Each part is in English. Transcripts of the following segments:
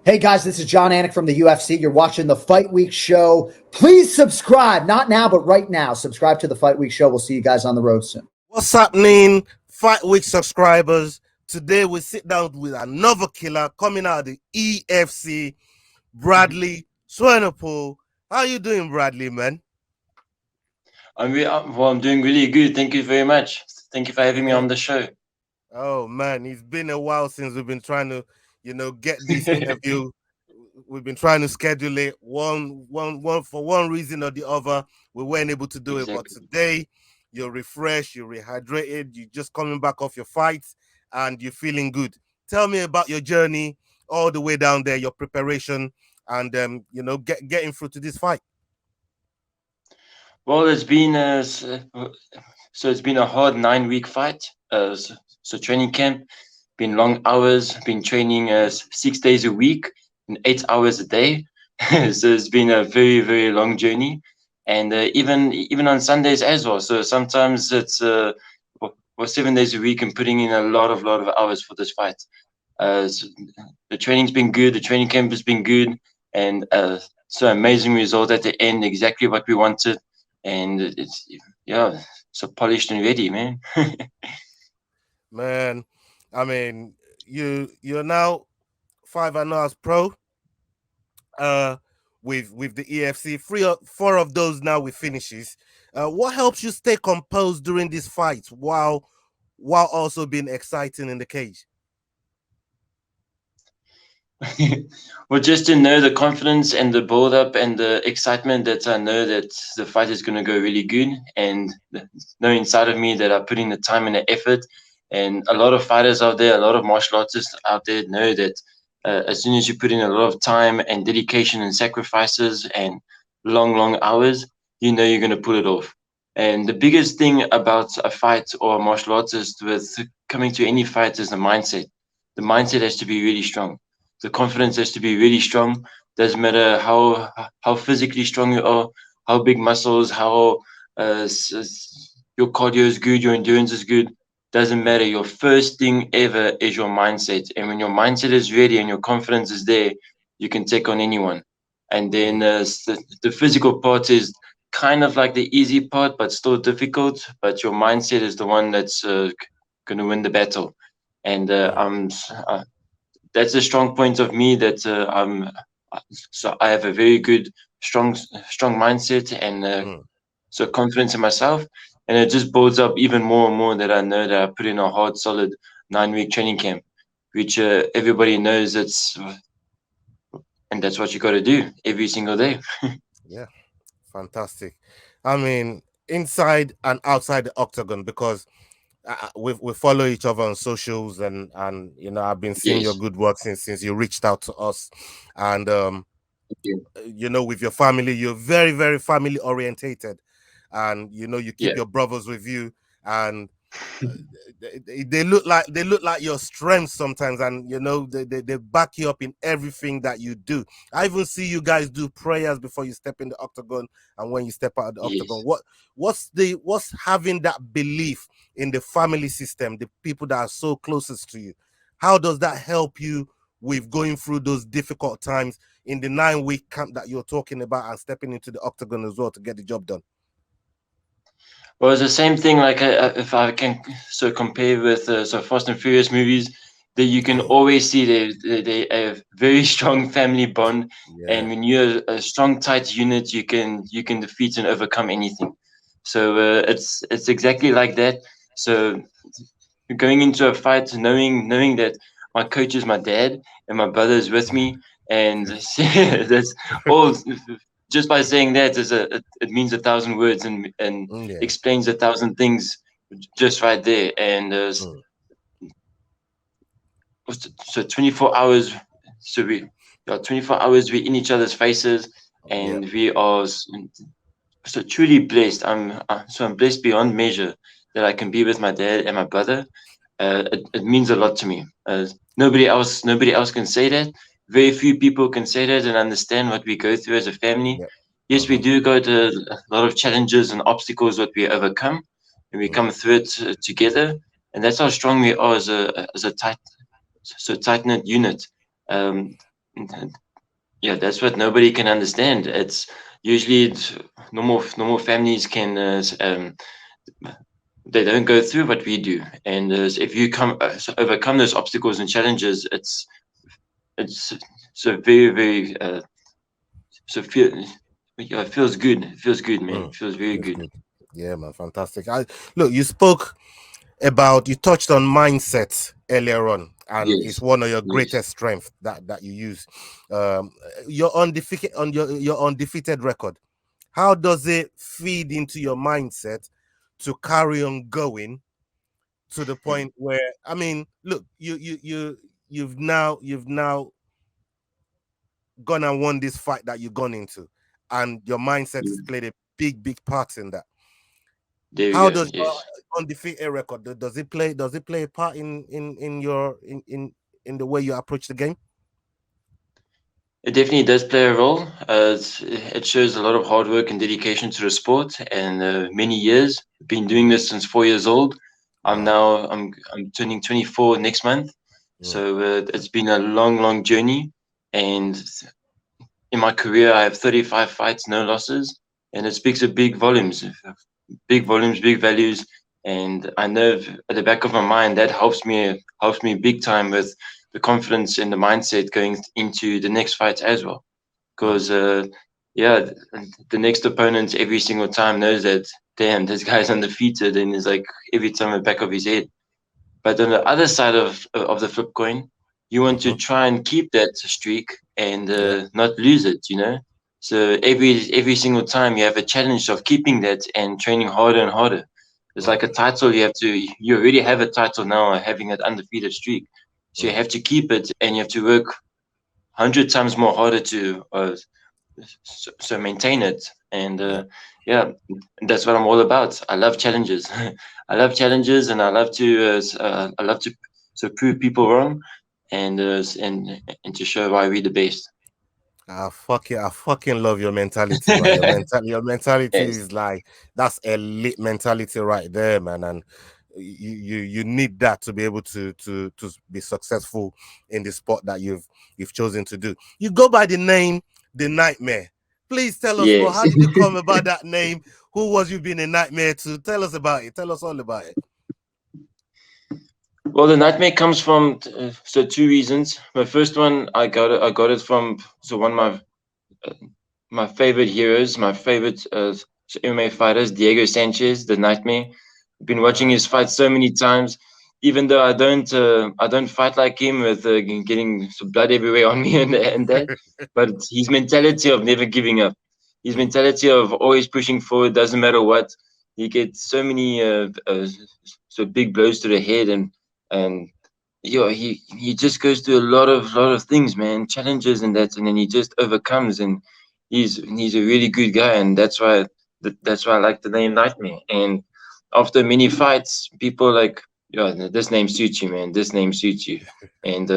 Hey guys, this is John Anik from the UFC. You're watching the Fight Week Show. Please subscribe, not now, but right now. Subscribe to the Fight Week Show. We'll see you guys on the road soon. What's happening, Fight Week subscribers? Today we sit down with another killer coming out of the EFC, Bradley Swanepoel. How you doing, Bradley, man? I'm doing really good. Thank you very much. Thank you for having me on the show. Oh man, it's been a while since we've been trying to, get this interview. We've been trying to schedule it one for one reason or the other. We weren't able to do it, but today you're refreshed, you're rehydrated, you're just coming back off your fights, and you're feeling good. Tell me about your journey all the way down there, your preparation, and getting through to this fight. Well, it's been it's been a hard 9-week fight. So training camp, been long hours, been training 6 days a week and 8 hours a day. So it's been a very, very long journey, and even on Sundays as well. So sometimes it's 7 days a week and putting in a lot of hours for this fight. So the training's been good, the training camp has been good, and so amazing result at the end, exactly what we wanted, and it's so polished and ready, man. Man, I mean, you're now 5-0 as pro. With the EFC, 4 of those now with finishes. What helps you stay composed during these fights while also being exciting in the cage? Well, just to know the confidence and the build up and the excitement that I know that the fight is going to go really good, and know inside of me that I put in the time and the effort. And a lot of fighters out there, a lot of martial artists out there know that as soon as you put in a lot of time and dedication and sacrifices and long hours, you know you're going to pull it off. And the biggest thing about a fight or a martial artist with coming to any fight is the mindset. The mindset has to be really strong. The confidence has to be really strong. Doesn't matter how physically strong you are, how big muscles, how your cardio is good, your endurance is good. Doesn't matter. Your first thing ever is your mindset. And when your mindset is ready and your confidence is there, you can take on anyone. And then the physical part is kind of like the easy part, but still difficult. But your mindset is the one that's going to win the battle. And that's a strong point of me, that so I have a very good, strong mindset, and so confidence in myself. And it just builds up even more and more that I know that I put in a hard, solid 9-week training camp, which everybody knows and that's what you got to do every single day. Yeah, fantastic. I mean, inside and outside the octagon, because we follow each other on socials, and I've been seeing your good work since you reached out to us, and with your family, you're very, very family orientated, and you keep your brothers with you, and they look like your strengths sometimes, and they back you up in everything that you do. I even see you guys do prayers before you step in the octagon and when you step out of the octagon. What's having that belief in the family system, the people that are so closest to you? How does that help you with going through those difficult times in the 9-week camp that you're talking about, and stepping into the octagon as well to get the job done? Well, it's the same thing. Like if I can compare with so Fast and Furious movies, that you can always see they have very strong family bond, and when you're a strong, tight unit, you can defeat and overcome anything. So it's exactly like that. So going into a fight, knowing that my coach is my dad and my brother is with me, and that's all. Just by saying that it means 1,000 words and explains 1,000 things just right there. And so 24 hours. So we are 24 hours. We're in each other's faces, and we are so truly blessed. I'm blessed beyond measure that I can be with my dad and my brother. It means a lot to me. Nobody else can say that. Very few people can say that and understand what we go through as a family. Yes, we do go to a lot of challenges and obstacles that we overcome, and we come through it together. And that's how strong we are as a tight knit unit. yeah, that's what nobody can understand. It's usually normal families can they don't go through what we do, and if you overcome those obstacles and challenges, it's so very so feel yeah, it feels good. It feels good, man. It feels very good. Yeah, man, fantastic. Look, you touched on mindset earlier on, and it's Yes. one of your greatest strengths that you use. Your undefeated record. How does it feed into your mindset to carry on going to the point where, I mean, look, you've now gone and won this fight that you've gone into, and your mindset has played a big part in that. How does your undefeated record, does it play a part in the way you approach the game? It definitely does play a role. It shows a lot of hard work and dedication to the sport, and many years. Been doing this since 4 years old. Wow. I'm turning 24 next month, so it's been a long journey. And in my career, I have 35 fights, no losses, and it speaks of big volumes, big values. And I know at the back of my mind that helps me big time with the confidence and the mindset going into the next fight as well. Because yeah, the next opponent every single time knows that, damn, this guy's undefeated, and is like every time in the back of his head. But on the other side of the flip coin, you want to try and keep that streak and not lose it, you know. So every single time you have a challenge of keeping that and training harder and harder. It's like a title. You already have a title now, having that undefeated streak. So you have to keep it, and you have to work 100 times more harder to so maintain it. And yeah, that's what I'm all about. I love challenges. I love challenges, and I love to so prove people wrong, and to show why we're the best. I fucking love your mentality, man. Your mentality Yes. is like, that's elite mentality right there, man. And you need that to be able to be successful in the sport that you've chosen to do. You go by the name The Nightmare. Please tell us more. Yes. How did you come about that name? Who was you being a nightmare to? Tell us about it. Tell us all about it. Well, the nightmare comes from so two reasons. My first one, I got it from one of my favorite heroes, my favorite MMA fighters, Diego Sanchez, the Nightmare. I've been watching his fights so many times, even though I don't fight like him with getting some blood everywhere on me and that. But his mentality of never giving up, his mentality of always pushing forward, doesn't matter what. He gets so many so big blows to the head, and yeah, he just goes through a lot of things, man, challenges and that, and then he just overcomes, and he's a really good guy, and that's why I like the name Nightmare. And after many fights, people like, yeah, this name suits you, man. This name suits you, and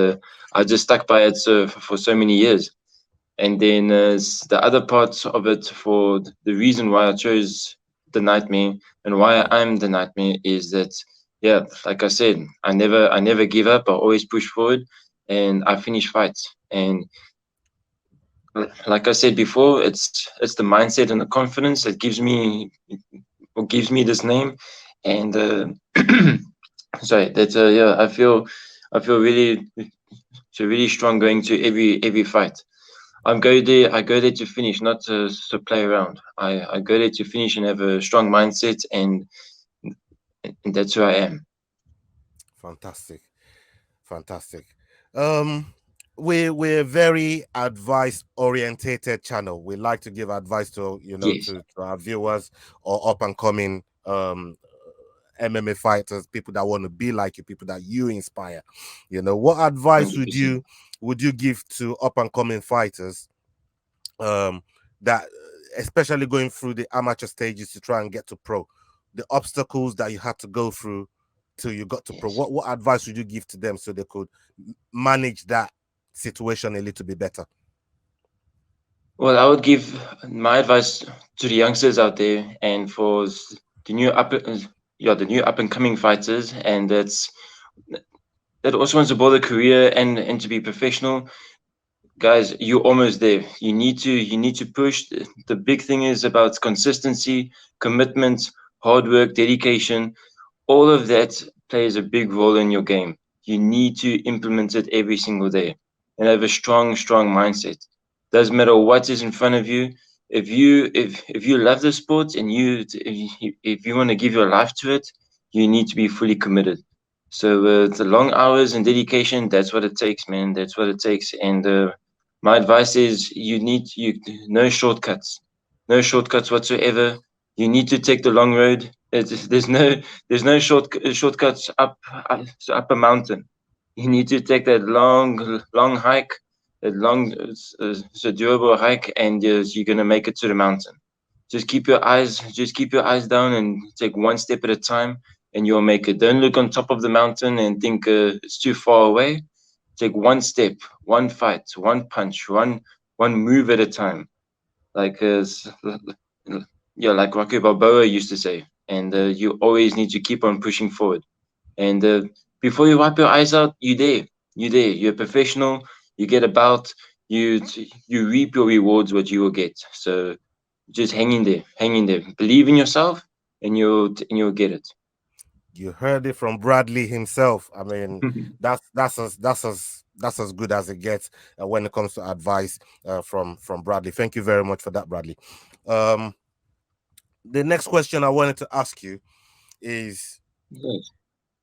I just stuck by it for so many years. And then the other parts of it, for the reason why I chose the Nightmare and why I'm the Nightmare, is that, yeah, like I said, I never give up. I always push forward, and I finish fights. And like I said before, it's the mindset and the confidence that gives me this name. And sorry, that yeah, I feel really really strong going to every fight. I go there to finish, not to play around. I go there to finish and have a strong mindset, and that's who I am. Fantastic. We're very advice orientated channel. We like to give advice to Yes. to our viewers or up and coming MMA fighters, people that want to be like you, people that you inspire. What advice 100%. would you give to up and coming fighters that, especially going through the amateur stages to try and get to pro, the obstacles that you had to go through till you got to pro? What advice would you give to them so they could manage that situation a little bit better? Well, I would give my advice to the youngsters out there, and for the new up and coming fighters, and that also wants to build a career and to be professional. guys, you're almost there. You need to push. The big thing is about consistency, commitment, hard work, dedication. All of that plays a big role in your game. You need to implement it every single day and have a strong mindset. Doesn't matter what is in front of you. If you love the sport and if you want to give your life to it, you need to be fully committed. So the long hours and dedication, that's what it takes, man. That's what it takes. And my advice is no shortcuts, no shortcuts whatsoever. You need to take the long road. There's no shortcuts up a mountain. You need to take that long hike, that long so durable hike, and you're gonna make it to the mountain. Just keep your eyes down and take one step at a time, and you'll make it. Don't look on top of the mountain and think it's too far away. Take one step, one fight, one punch, one move at a time. Like like Rocky Balboa used to say. And you always need to keep on pushing forward. And before you wipe your eyes out, you're there. You're there. You're a professional. You get about. You reap your rewards. What you will get. So just hang in there. Hang in there. Believe in yourself, and you'll get it. You heard it from Bradley himself. I mean, that's as good as it gets when it comes to advice from Bradley. Thank you very much for that, Bradley. The next question I wanted to ask you is,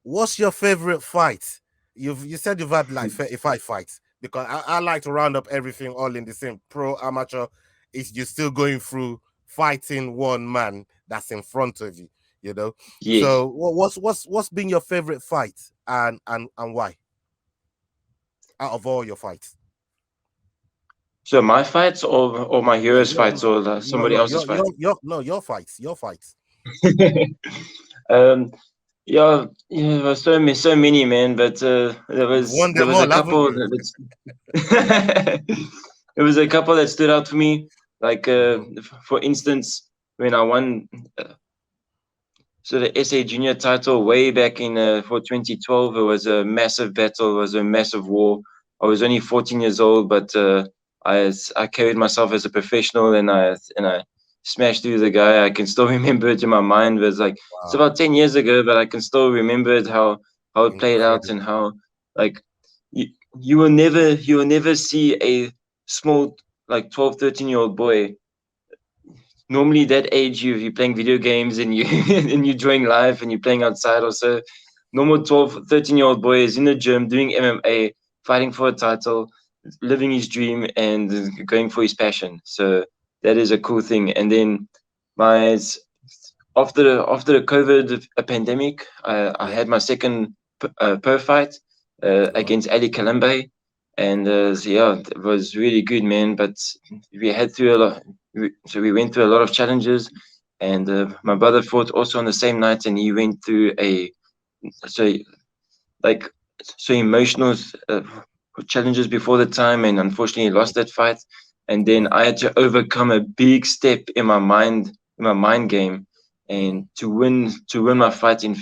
what's your favorite fight? You said you've had like 35 fights, because I like to round up everything all in the same pro amateur. Is you're still going through fighting one man that's in front of you, you know? Yes. So what's been your favorite fight and why? Out of all your fights. So my fights or my heroes fights or somebody else's fight? Your fights. Your fights. Yeah, there were so many, man. But there was a couple. There was a couple that stood out for me. Like for instance, when I won so the SA Junior title way back in for 2012, it was a massive battle. It was a massive war. I was only 14 years old, but I carried myself as a professional, and I smashed through the guy. I can still remember it in my mind. It was like, it's about 10 years ago, but I can still remember it, how it played out, and how like you will never see a small like 12, 13-year-old boy. Normally that age you're playing video games and you and you're enjoying life and you're playing outside or so. Normal 12, 13-year-old boy is in the gym doing MMA, fighting for a title, living his dream and going for his passion. So that is a cool thing. And then after the COVID pandemic, I had my second pro fight against Ali Kalambe, and it was really good, man. But we had through a lot, so we went through a lot of challenges. And my brother fought also on the same night, and he went through so emotional challenges before the time, and unfortunately lost that fight. And then I had to overcome a big step in my mind game, and to win my fight in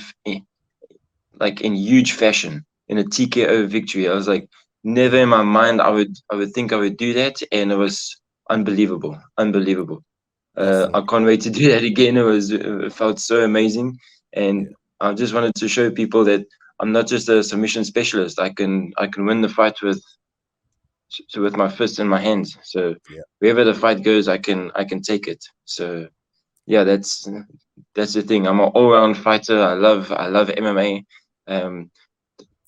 huge fashion, in a TKO victory. I was like, never in my mind I would think I would do that, and it was unbelievable. I can't wait to do that again. It felt so amazing, and I just wanted to show people that I'm not just a submission specialist. I can win the fight with my fists and my hands. So wherever the fight goes, I can take it. So yeah, that's the thing. I'm an all-round fighter. I love MMA.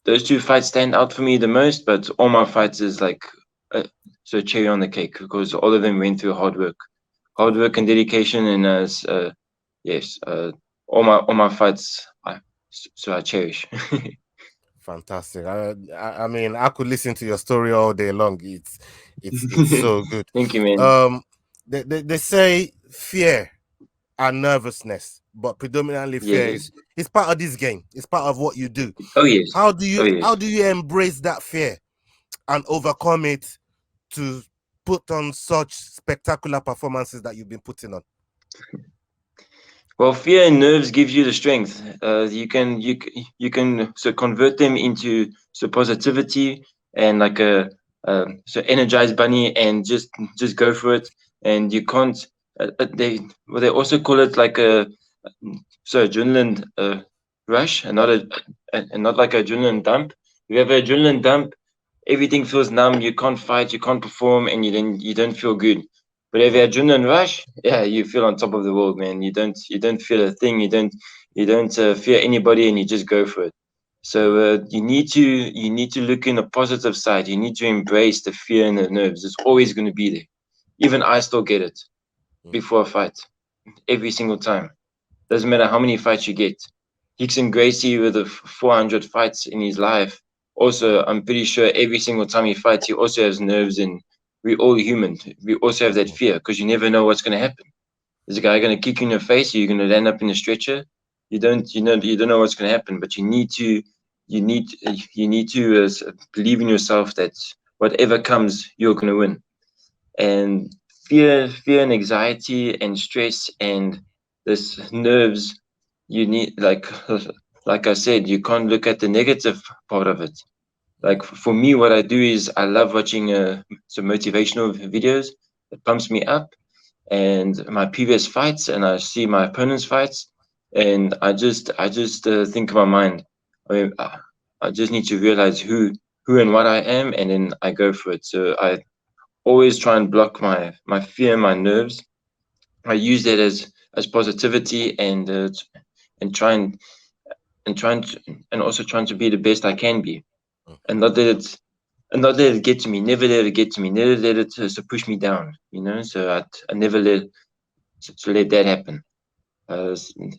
Those two fights stand out for me the most, but all my fights is like so cherry on the cake, because all of them went through hard work and dedication. And all my fights I cherish. Fantastic. I mean, I could listen to your story all day long. It's so good. Thank you, man. They say fear and nervousness, but predominantly fear is part of this game. It's part of what you do. Oh yes. How do you embrace that fear and overcome it to put on such spectacular performances that you've been putting on? Well, fear and nerves gives you the strength. You can so convert them into positivity and like a So energize bunny and just go for it. And you can't. They also call it like a adrenaline rush, and not like adrenaline dump. If you have an adrenaline dump, everything feels numb. You can't fight, you can't perform, and you don't feel good. But if you have adrenaline rush, yeah, you feel on top of the world, man. You don't feel a thing. You don't fear anybody, and you just go for it. So you need to look in the positive side. You need to embrace the fear and the nerves. It's always going to be there. Even I still get it before a fight, every single time. Doesn't matter how many fights you get. Hickson Gracie with the 400 fights in his life. Also, I'm pretty sure every single time he fights, he also has nerves, and we're all human. We also have that fear because you never know what's going to happen. Is a guy going to kick you in the face? Or you're going to land up in a stretcher? You don't know what's going to happen, but you need to believe in yourself that whatever comes, you're going to win. And fear and anxiety and stress and this nerves, you need, like I said, you can't look at the negative part of it. Like for me, what I do is I love watching some motivational videos that pumps me up, and my previous fights, and I see my opponent's fights, and I just think in my mind, I mean, I just need to realize who and what I am, and then I go for it. So I always try and block my fear, my nerves. I use that as positivity, and trying to be the best I can be, and not let it get to me. Never let it get to me. Never let it to push me down. So I never let that happen.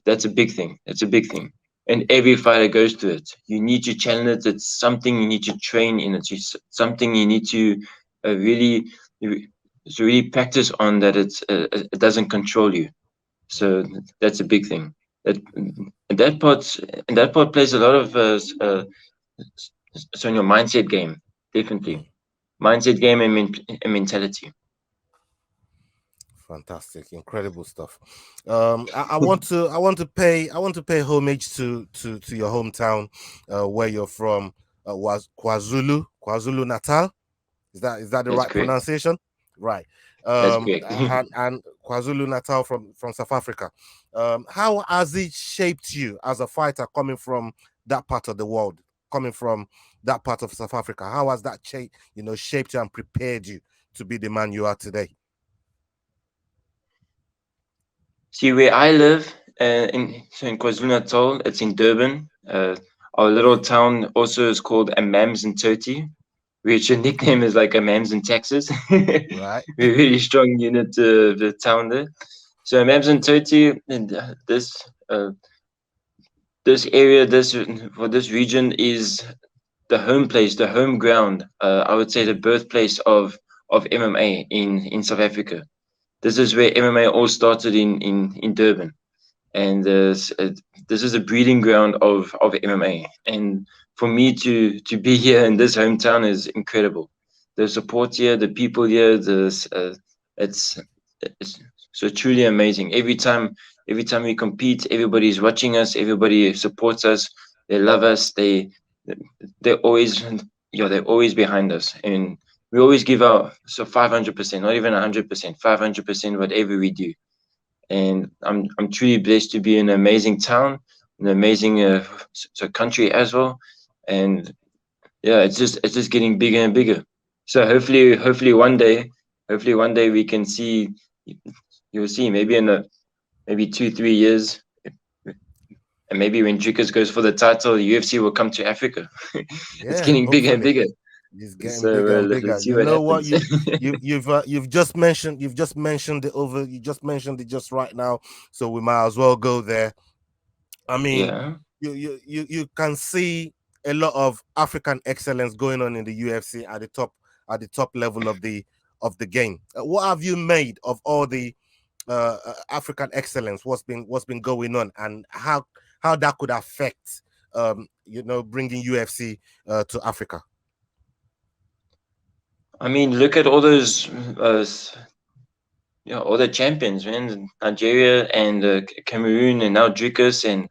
That's a big thing. It's a big thing. And every fighter goes through it. You need to challenge it. It's something you need to train in. It's something you need to really practice on, that it doesn't control you. So that's a big thing. That part plays a lot of so in your mindset game, definitely. Mindset game and mentality. Fantastic, incredible stuff. I want to pay homage to your hometown, where you're from, was KwaZulu-Natal. Is that the That's right correct. pronunciation? Right. That's correct. and KwaZulu-Natal from South Africa. How has it shaped you as a fighter coming from that part of the world, coming from that part of South Africa? How has that shaped you and prepared you to be the man you are today? See, where I live, in KwaZulu-Natal, it's in Durban. Our little town also is called Amamsintoti, which a nickname is like Amamsintexas. Right. We're a really strong unit, the town there. So Amamsintoti, and this area, for this region, is the home place, the home ground. I would say the birthplace of MMA in South Africa. This is where MMA all started in Durban, and this is a breeding ground of MMA. And for me to be here in this hometown is incredible. The support here, the people here, it's so truly amazing. Every time we compete, everybody's watching us. Everybody supports us. They love us. They're always behind us, and we always give out 500%, not even 100%, 500%, whatever we do. And I'm truly blessed to be in an amazing town, an amazing country as well. And yeah, it's just getting bigger and bigger. So hopefully one day we can see. You'll see, maybe in maybe 2-3 years, and maybe when Dricus goes for the title, the UFC will come to Africa. It's getting bigger and bigger. It's getting bigger and bigger. You know what? You've just mentioned it just right now, so we might as well go there. I mean, yeah. you can see a lot of African excellence going on in the UFC at the top level of the game. What have you made of all the African excellence? What's been going on, and how that could affect bringing UFC to Africa? I mean, look at all those all the champions, man. Nigeria and Cameroon, and now Dricus, and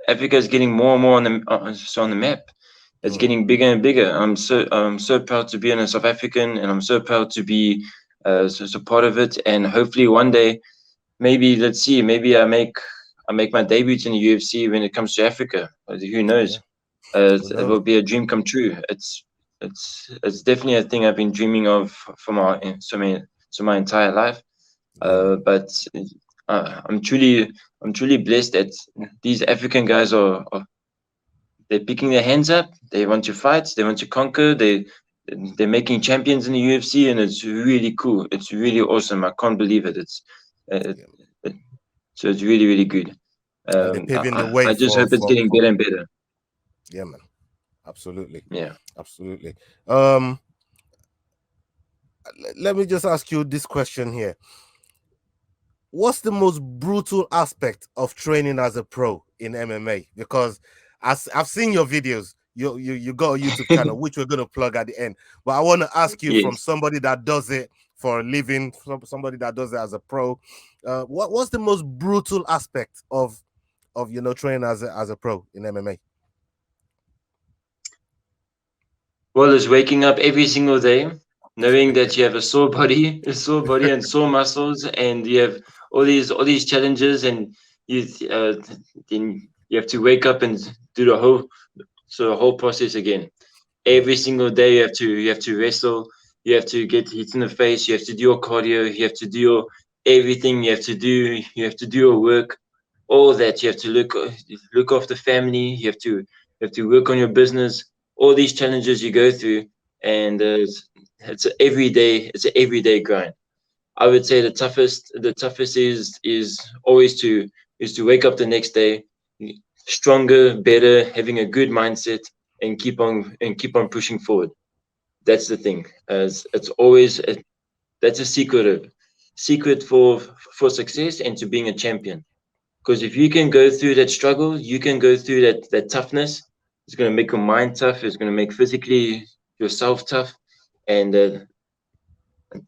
Africa is getting more and more on the map. it's getting bigger and bigger. I'm so proud to be a South African, and I'm so proud to be so part of it. And hopefully one day, maybe let's see, maybe I make my debut in the UFC when it comes to Africa. Who knows? It will be a dream come true. It's definitely a thing I've been dreaming of for my entire life. But I'm truly blessed that these African guys are they're picking their hands up. They want to fight. They want to conquer. They're making champions in the UFC, and it's really cool. It's really awesome. I can't believe it. So it's really, really good. They're paving the way. I just hope it's getting better and better. Yeah, man. Absolutely. Yeah. Absolutely. Let me just ask you this question here. What's the most brutal aspect of training as a pro in MMA? Because I've seen your videos. You got a YouTube channel, which we're going to plug at the end. But I want to ask you, from somebody that does it for a living, somebody that does it as a pro, what's the most brutal aspect of training as a pro in MMA? Well, it's waking up every single day, knowing that you have a sore body and sore muscles, and you have all these challenges, and then you have to wake up and do the whole process again. Every single day you have to wrestle, you have to get hit in the face, you have to do your cardio, you have to do your everything, you have to do your work, all that. You have to look after family, you have to work on your business, all these challenges you go through, and it's an everyday grind. I would say the toughest is always to wake up the next day stronger, better, having a good mindset, and keep on pushing forward. That's the thing. As it's always that's a secret for success and to being a champion. Because if you can go through that struggle, you can go through that toughness. It's going to make your mind tough. It's going to make physically yourself tough, and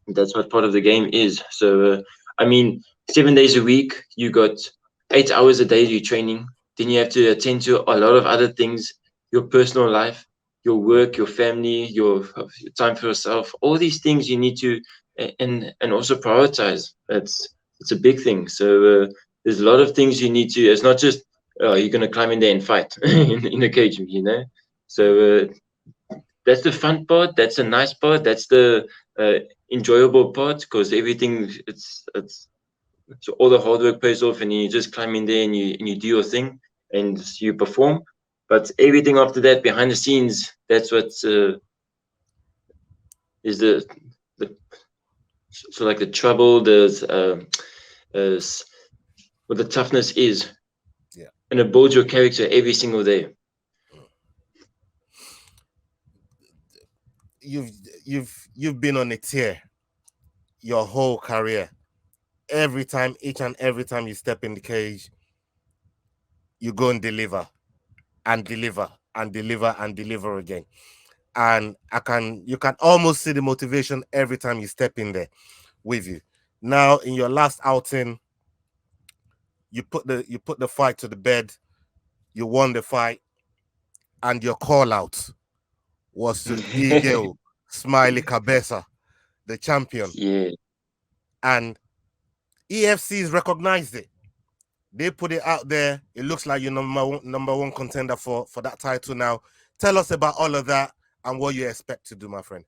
that's what part of the game is. So, 7 days a week, you got 8 hours a day you're training. Then you have to attend to a lot of other things, your personal life, your work, your family, your time for yourself. All these things you need to and also prioritize. It's a big thing. So there's a lot of things you need to. It's not just you're going to climb in there and fight in a cage, So that's the fun part. That's the nice part. That's the enjoyable part, because everything so all the hard work pays off, and you just climb in there and you do your thing and you perform. But everything after that, behind the scenes, that's what is the so like the trouble, what the toughness is. Yeah. And it builds your character every single day. You've been on a tear your whole career. Each and every time you step in the cage, you go and deliver and deliver and deliver and deliver again. And you can almost see the motivation every time you step in there with you. Now, in your last outing, you put the fight to the bed, you won the fight, and your call out was to Eagle Smiley Cabeza, the champion. Yeah. And EFC's recognized it. They put it out there. It looks like you're number one contender for that title now. Tell us about all of that and what you expect to do, my friend.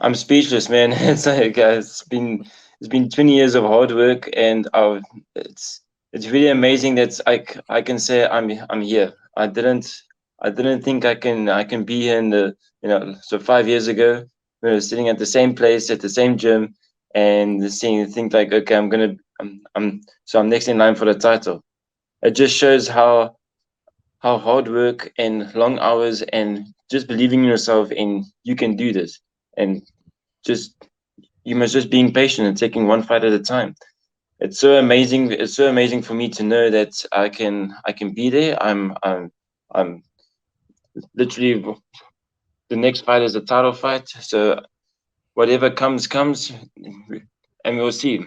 I'm speechless, man. It's like it's been 20 years of hard work, and it's really amazing that I can say I'm here. I didn't think I can be here in the so 5 years ago, we were sitting at the same place at the same gym and think like, okay, I'm next in line for the title. It just shows how hard work and long hours and just believing in yourself and you can do this, and you must just being patient and taking one fight at a time. It's so amazing. It's so amazing for me to know that I can be there. I'm literally, the next fight is a title fight. So whatever comes, and we'll see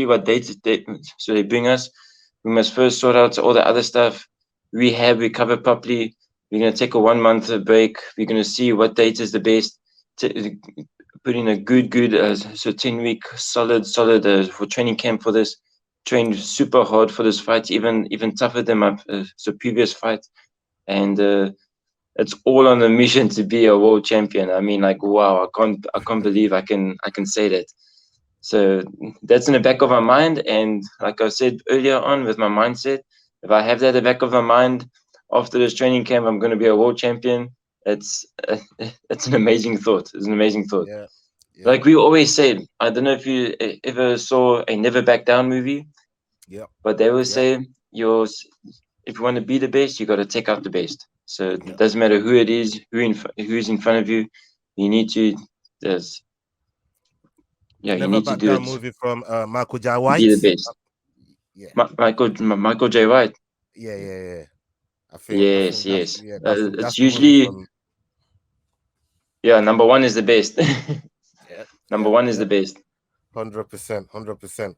what dates so they bring us. We must first sort out all the other stuff, rehab, recover properly. We're going to take a 1 month break. We're going to see what date is the best. Put in a good so 10-week solid for training camp for this. Trained super hard for this fight, even tougher than my previous fight, and it's all on a mission to be a world champion. I mean, like, wow, I can't believe I can say that. So that's in the back of my mind, and like I said earlier on with my mindset, if I have that in the back of my mind after this training camp, I'm going to be a world champion. It's an amazing thought. It's an amazing thought. Yeah. Yeah. Like we always said, I don't know if you ever saw a Never Back Down movie. Yeah. But they always say if you want to be the best, you got to take out the best. So it doesn't matter who it is, who's in front of you. You need to you need to do it. Movie from Michael J. White. Be the best. Yeah. Michael J. White. Yeah. I think. Yes. That's it's usually number one is the best. Number one is the best. 100%.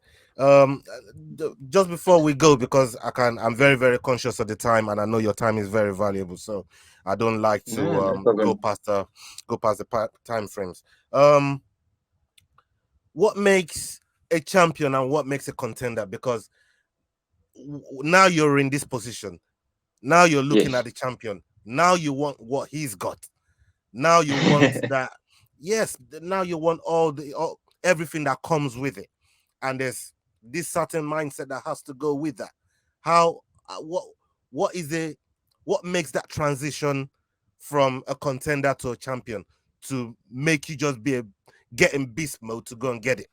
Just before we go, because I'm very, very conscious of the time, and I know your time is very valuable, so I don't like to go past the time frames. What makes a champion and what makes a contender? Because now you're in this position, now you're looking at the champion, now you want what he's got, now you want that. Yes, now you want everything that comes with it, and there's this certain mindset that has to go with that. How what makes that transition from a contender to a champion to make you just get in beast mode to go and get it?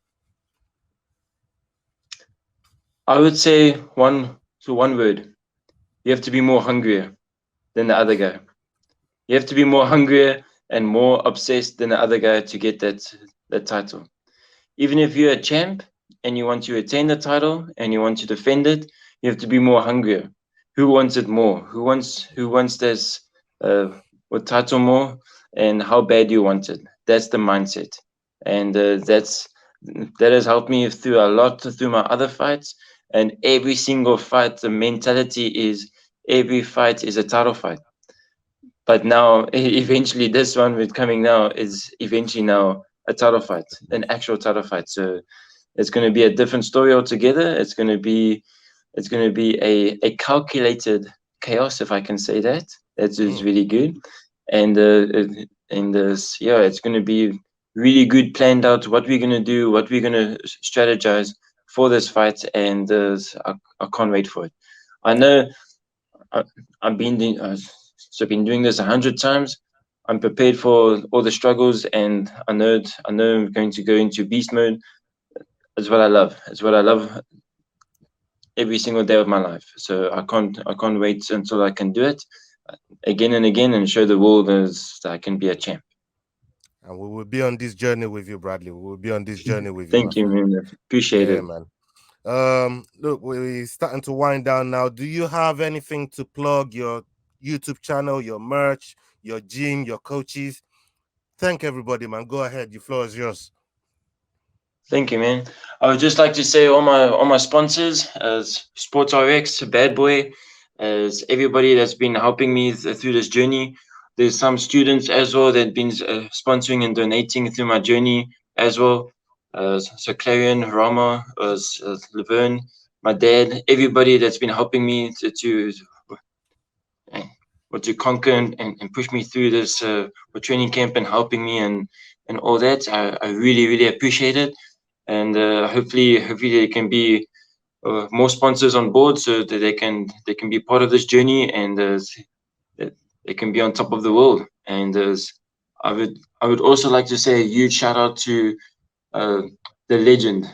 I would say one word: you have to be more hungrier than the other guy. You have to be more hungrier and more obsessed than the other guy to get that title. Even if you're a champ and you want to attain the title and you want to defend it, you have to be more hungrier. Who wants it more? Who wants this title more? And how bad you want it? That's the mindset, and that has helped me through a lot through my other fights. And every single fight, the mentality is every fight is a title fight. But now, eventually, this one with coming now is eventually now a title fight, an actual title fight. So it's going to be a different story altogether. It's going to be a calculated chaos, if I can say that. That is really good, and it's going to be really good, planned out what we're going to do, what we're going to strategize for this fight, and I can't wait for it. I know I've been doing this 100 times. I'm prepared for all the struggles, and I know I'm going to go into beast mode. It's what I love. It's what I love every single day of my life. So I can't wait until I can do it again and again and show the world that I can be a champ. And we will be on this journey with you, Bradley. We will be on this journey with you. Thank you, man. Appreciate it, man. Look, we're starting to wind down now. Do you have anything to plug? Your YouTube channel, your merch, your gym, your coaches? Thank everybody, man. Go ahead. The floor is yours. Thank you, man. I would just like to say all my sponsors, as Sports RX, Bad Boy, as everybody that's been helping me through this journey. There's some students as well that have been sponsoring and donating through my journey as well. So Clarion, Rama, Laverne, my dad, everybody that's been helping me to conquer and push me through this training camp and helping me and all that. I really, really appreciate it. And hopefully there can be more sponsors on board so that they can be part of this journey, and they can be on top of the world. And I would also like to say a huge shout out to the legend,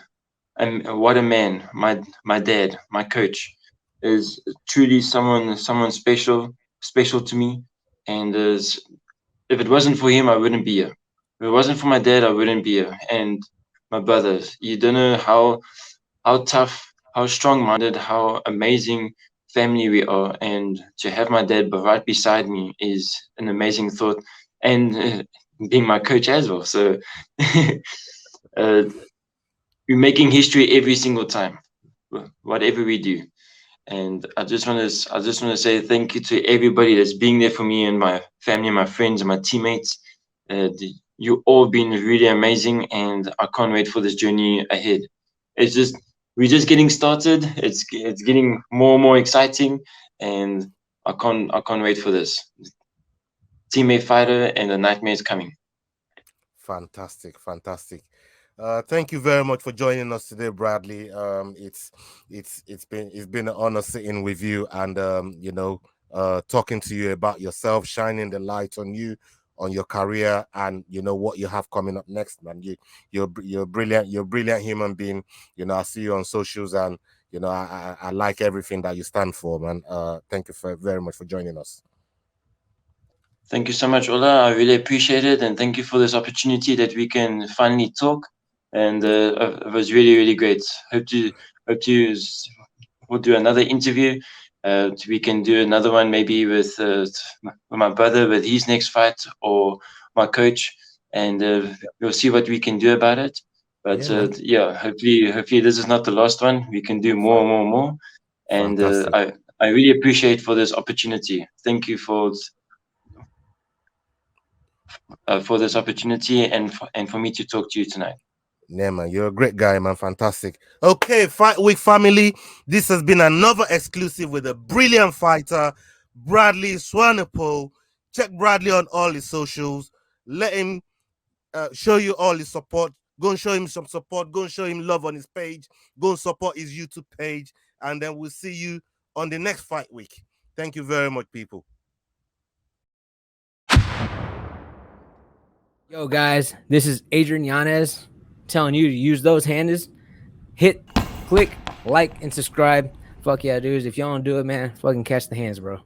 and what a man, my dad, my coach, is truly someone special to me. And if it wasn't for him, I wouldn't be here. If it wasn't for my dad, I wouldn't be here. And my brothers, you don't know how tough, how strong-minded, how amazing family we are. And to have my dad right beside me is an amazing thought, and being my coach as well. So we're making history every single time, whatever we do. And I just want to say thank you to everybody that's being there for me and my family, my friends, and my teammates. You all been really amazing, and I can't wait for this journey ahead. We're just getting started. It's getting more and more exciting, and I can't wait for this. Teammate Fighter and the nightmare is coming. Fantastic. Thank you very much for joining us today, Bradley. It's been an honor sitting with you and talking to you about yourself, shining the light on you, on your career, and what you have coming up next, man. You're brilliant. You're a brilliant human being. I see you on socials, and I like everything that you stand for, man. Thank you very much for joining us. Thank you so much, Ola. I really appreciate it, and thank you for this opportunity that we can finally talk. And it was really, really great. Hope to we'll do another interview. We can do another one maybe with my brother with his next fight, or my coach, and we'll see what we can do about it. But hopefully this is not the last one. We can do more. And I really appreciate for this opportunity. Thank you for this opportunity and for me to talk to you tonight. Yeah, man, you're a great guy, man. Fantastic. Okay, Fight Week family, this has been another exclusive with a brilliant fighter, Bradley Swanepoel. Check Bradley on all his socials. Let him show you all his support. Go and show him some support. Go and show him love on his page. Go and support his YouTube page. And then we'll see you on the next Fight Week. Thank you very much, people. Yo, guys, this is Adrian Yanez telling you to use those handles. Hit, click, like, and subscribe. Fuck yeah, dudes. If y'all don't do it, man, fucking catch the hands, bro.